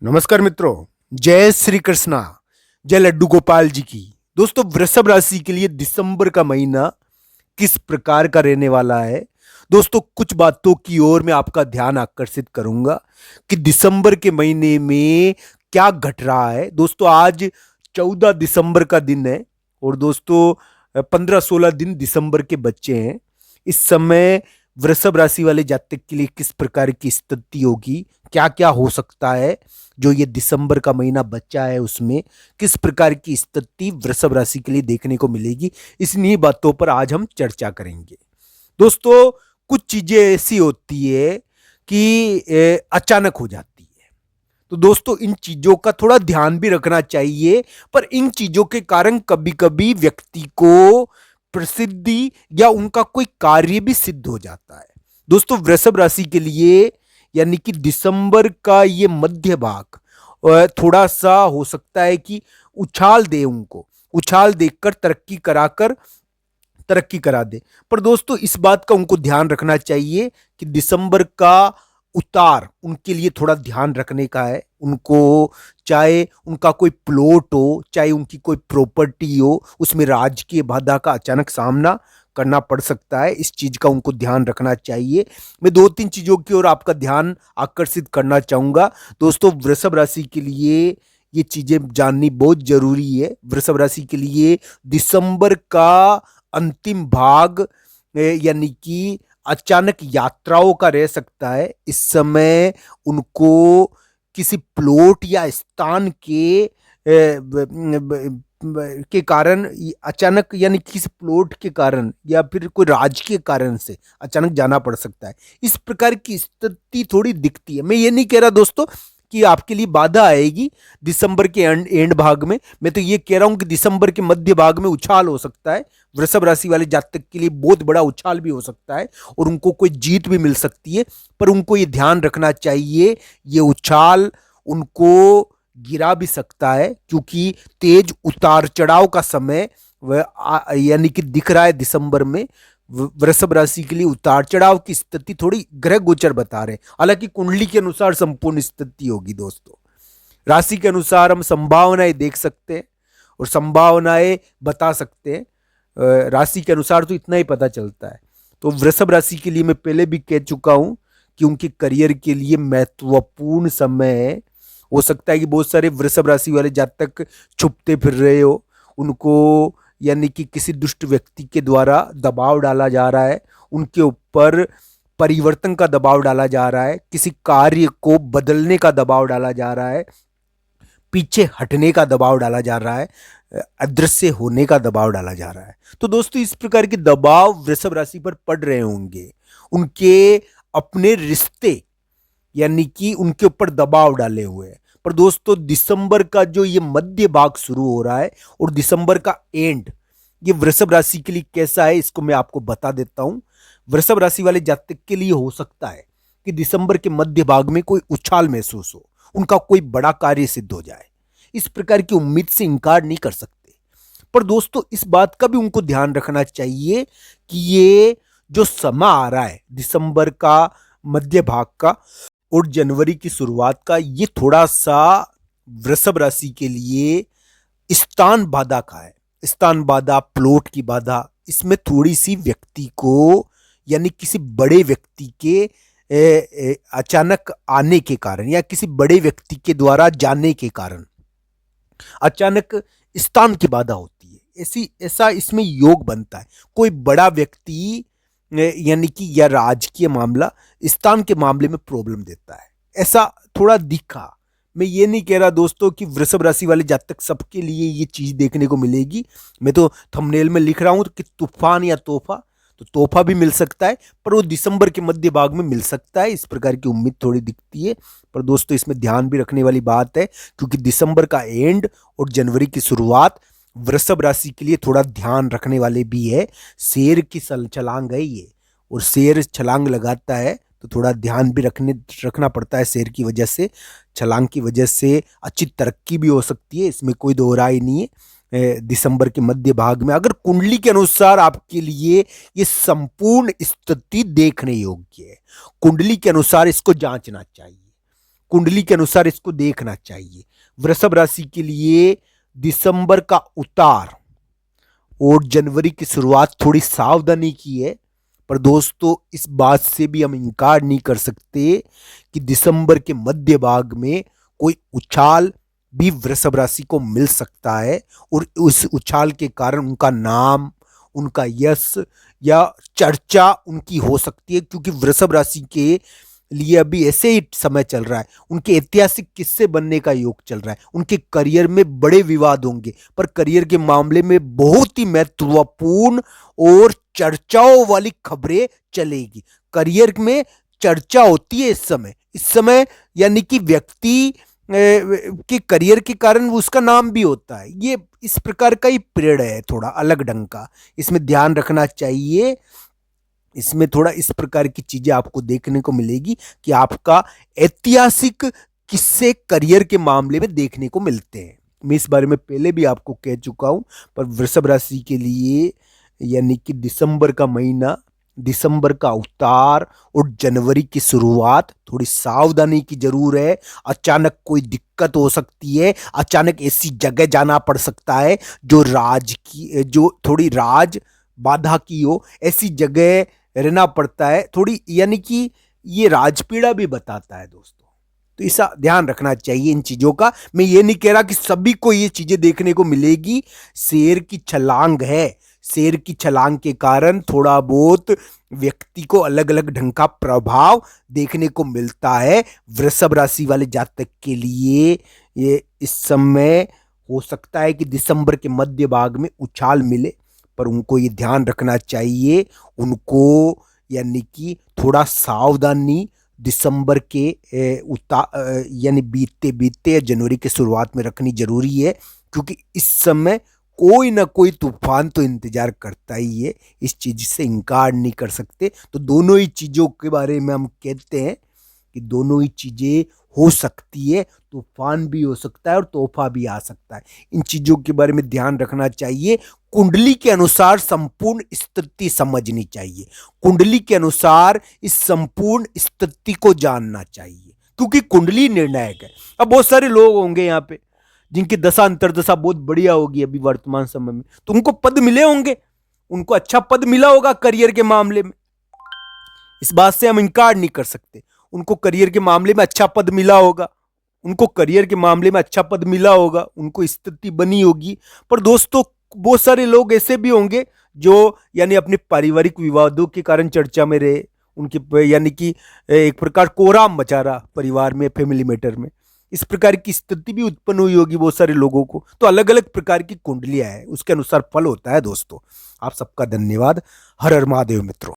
नमस्कार मित्रों, जय श्री कृष्णा, जय लड्डू गोपाल जी की। दोस्तों, वृषभ राशि के लिए दिसंबर का महीना किस प्रकार का रहने वाला है। दोस्तों, कुछ बातों की ओर मैं आपका ध्यान आकर्षित करूंगा कि दिसंबर के महीने में क्या घट रहा है। दोस्तों, आज 14 दिसंबर का दिन है और दोस्तों 15-16 दिन दिसंबर के बच्चे हैं। इस समय वृषभ राशि वाले जातक के लिए किस प्रकार की स्थिति होगी, क्या क्या हो सकता है, जो ये दिसंबर का महीना बच्चा है उसमें किस प्रकार की स्थिति वृषभ राशि के लिए देखने को मिलेगी, इन्हीं बातों पर आज हम चर्चा करेंगे। दोस्तों, कुछ चीजें ऐसी होती है कि अचानक हो जाती है, तो दोस्तों इन चीजों का थोड़ा ध्यान भी रखना चाहिए। पर इन चीजों के कारण कभी कभी व्यक्ति को प्रसिद्धि या उनका कोई कार्य भी सिद्ध हो जाता है। दोस्तों, वृषभ राशि के लिए यानी कि दिसंबर का ये मध्य भाग थोड़ा सा हो सकता है कि उछाल दे, उनको उछाल देकर तरक्की करा दे। पर दोस्तों, इस बात का उनको ध्यान रखना चाहिए कि दिसंबर का उतार उनके लिए थोड़ा ध्यान रखने का है। उनको चाहे उनका कोई प्लॉट हो, चाहे उनकी कोई प्रॉपर्टी हो, उसमें राजकीय बाधा का अचानक सामना करना पड़ सकता है। इस चीज का उनको ध्यान रखना चाहिए। मैं दो तीन चीजों की ओर आपका ध्यान आकर्षित करना चाहूंगा। दोस्तों, वृषभ राशि के लिए ये चीजें जाननी बहुत जरूरी है। वृषभ राशि के लिए दिसंबर का अंतिम भाग यानी कि अचानक यात्राओं का रह सकता है। इस समय उनको किसी प्लॉट या स्थान के कारण अचानक यानी किसी प्लॉट के कारण या फिर कोई राजकीय कारण से अचानक जाना पड़ सकता है। इस प्रकार की स्थिति थोड़ी दिखती है। मैं ये नहीं कह रहा दोस्तों कि आपके लिए बाधा आएगी दिसंबर के एंड भाग में। मैं तो ये कह रहा हूं कि दिसंबर के मध्य भाग में उछाल हो सकता है। वृषभ राशि वाले जातक के लिए बहुत बड़ा उछाल भी हो सकता है और उनको कोई जीत भी मिल सकती है। पर उनको ये ध्यान रखना चाहिए, ये उछाल उनको गिरा भी सकता है, क्योंकि तेज उतार चढ़ाव का समय यानी कि दिख रहा है दिसंबर में। वृषभ राशि के लिए उतार चढ़ाव की स्थिति थोड़ी ग्रह गोचर बता रहे हैं। हालांकि कुंडली के अनुसार संपूर्ण स्थिति होगी। दोस्तों, राशि के अनुसार हम संभावनाएं देख सकते हैं और संभावनाएं बता सकते हैं। राशि के अनुसार तो इतना ही पता चलता है। तो वृषभ राशि के लिए मैं पहले भी कह चुका हूं कि उनके करियर के लिए महत्वपूर्ण समय है। हो सकता है कि बहुत सारे वृषभ राशि वाले जातक छुपते फिर रहे हो, उनको यानी कि किसी दुष्ट व्यक्ति के द्वारा दबाव डाला जा रहा है, उनके ऊपर परिवर्तन का दबाव डाला जा रहा है, किसी कार्य को बदलने का दबाव डाला जा रहा है, पीछे हटने का दबाव डाला जा रहा है, अदृश्य होने का दबाव डाला जा रहा है। तो दोस्तों, इस प्रकार के दबाव वृषभ राशि पर पड़ रहे होंगे। उनके अपने रिश्ते यानी कि उनके ऊपर दबाव डाले हुए हैं। पर दोस्तों, दिसंबर का जो ये मध्य भाग शुरू हो रहा है और दिसंबर का एंड, ये वृषभ राशि के लिए कैसा है इसको मैं आपको बता देता हूं। वृषभ राशि वाले जातक के लिए हो सकता है कि दिसंबर के मध्य भाग में कोई उछाल महसूस हो, उनका कोई बड़ा कार्य सिद्ध हो जाए। इस प्रकार की उम्मीद से इंकार नहीं कर सकते। पर दोस्तों, इस बात का भी उनको ध्यान रखना चाहिए कि ये जो समय आ रहा है दिसंबर का मध्य भाग का और जनवरी की शुरुआत का, ये थोड़ा सा वृषभ राशि के लिए स्थान बाधा का है। स्थान बाधा, प्लॉट की बाधा, इसमें थोड़ी सी व्यक्ति को यानी किसी बड़े व्यक्ति के अचानक आने के कारण या किसी बड़े व्यक्ति के द्वारा जाने के कारण अचानक स्थान की बाधा होती है। ऐसा इसमें योग बनता है। कोई बड़ा व्यक्ति यानी कि या राजकीय मामला स्थान के मामले में प्रॉब्लम देता है, ऐसा थोड़ा दिखा। मैं ये नहीं कह रहा दोस्तों कि वृषभ राशि वाले जातक सबके लिए ये चीज देखने को मिलेगी। मैं तो थंबनेल में लिख रहा हूं कि तूफान या तोहफा, तो तोहफा भी मिल सकता है, पर वो दिसंबर के मध्य भाग में मिल सकता है। इस प्रकार की उम्मीद थोड़ी दिखती है। पर दोस्तों, इसमें ध्यान भी रखने वाली बात है, क्योंकि दिसंबर का एंड और जनवरी की शुरुआत वृषभ राशि के लिए थोड़ा ध्यान रखने वाले भी है। शेर की छलांग है ये, और शेर छलांग लगाता है तो थोड़ा ध्यान भी रखना पड़ता है। शेर की वजह से, छलांग की वजह से अच्छी तरक्की भी हो सकती है, इसमें कोई दो राय नहीं है। दिसंबर के मध्य भाग में अगर कुंडली के अनुसार आपके लिए ये संपूर्ण स्थिति देखने योग्य है, कुंडली के अनुसार इसको जांचना चाहिए। कुंडली के अनुसार इसको देखना चाहिए। वृषभ राशि के लिए दिसंबर का उतार और जनवरी की शुरुआत थोड़ी सावधानी की है, पर दोस्तों इस बात से भी हम इनकार नहीं कर सकते कि दिसंबर के मध्य भाग में कोई उछाल भी वृषभ राशि को मिल सकता है और उस उछाल के कारण उनका नाम, उनका यश या चर्चा उनकी हो सकती है, क्योंकि वृषभ राशि के लिए अभी ऐसे ही समय चल रहा है, उनके ऐतिहासिक किस्से बनने का योग चल रहा है, उनके करियर में बड़े विवाद होंगे, पर करियर के मामले में बहुत ही महत्वपूर्ण और चर्चाओं वाली खबरें चलेगी। करियर में चर्चा होती है इस समय यानी कि व्यक्ति के करियर के कारण उसका नाम भी होता है। ये इस प्रकार का ही पीरियड है, थोड़ा अलग ढंग का, इसमें ध्यान रखना चाहिए। इसमें थोड़ा इस प्रकार की चीजें आपको देखने को मिलेगी कि आपका ऐतिहासिक किस्से करियर के मामले में देखने को मिलते हैं। मैं इस बारे में पहले भी आपको कह चुका हूं, पर वृषभ राशि के लिए यानी कि दिसंबर का महीना, दिसंबर का उतार और जनवरी की शुरुआत थोड़ी सावधानी की जरूर है। अचानक कोई दिक्कत हो सकती है, अचानक ऐसी जगह जाना पड़ सकता है जो थोड़ी राज बाधा की हो, ऐसी जगह रहना पड़ता है थोड़ी, यानी कि ये राजपीड़ा भी बताता है दोस्तों। तो ऐसा ध्यान रखना चाहिए इन चीजों का। मैं ये नहीं कह रहा कि सभी को ये चीजें देखने को मिलेगी। शेर की छलांग है, शेर की छलांग के कारण थोड़ा बहुत व्यक्ति को अलग अलग ढंग का प्रभाव देखने को मिलता है। वृषभ राशि वाले जातक के लिए ये इस समय हो सकता है कि दिसंबर के मध्य भाग में उछाल मिले, पर उनको ये ध्यान रखना चाहिए, उनको यानी कि थोड़ा सावधानी दिसंबर के यानी बीतते बीतते जनवरी के शुरुआत में रखनी जरूरी है, क्योंकि इस समय कोई ना कोई तूफान तो इंतजार करता ही है, इस चीज से इनकार नहीं कर सकते। तो दोनों ही चीजों के बारे में हम कहते हैं कि दोनों ही चीजें हो सकती है, तूफान भी हो सकता है और तोहफा भी आ सकता है। इन चीजों के बारे में ध्यान रखना चाहिए। कुंडली के अनुसार संपूर्ण स्थिति समझनी चाहिए, कुंडली के अनुसार इस संपूर्ण स्थिति को जानना चाहिए, क्योंकि कुंडली निर्णायक है। अब बहुत सारे लोग होंगे यहाँ पे जिनकी दशा अंतरदशा बहुत बढ़िया होगी अभी वर्तमान समय में, तो उनको पद मिले होंगे, उनको अच्छा पद मिला होगा करियर के मामले में, इस बात से हम इनकार नहीं कर सकते। उनको करियर के मामले में अच्छा पद मिला होगा, उनको करियर के मामले में अच्छा पद मिला होगा, उनको स्थिति बनी होगी। पर दोस्तों बहुत सारे लोग ऐसे भी होंगे जो यानी अपने पारिवारिक विवादों के कारण चर्चा में रहे, उनके यानी कि एक प्रकार कोहराम मचा रहा परिवार में, फैमिली मैटर में, इस प्रकार की स्थिति भी उत्पन्न हुई होगी बहुत सारे लोगों को। तो अलग अलग प्रकार की कुंडलियां है, उसके अनुसार फल होता है दोस्तों। आप सबका धन्यवाद। हर हर महादेव मित्रों।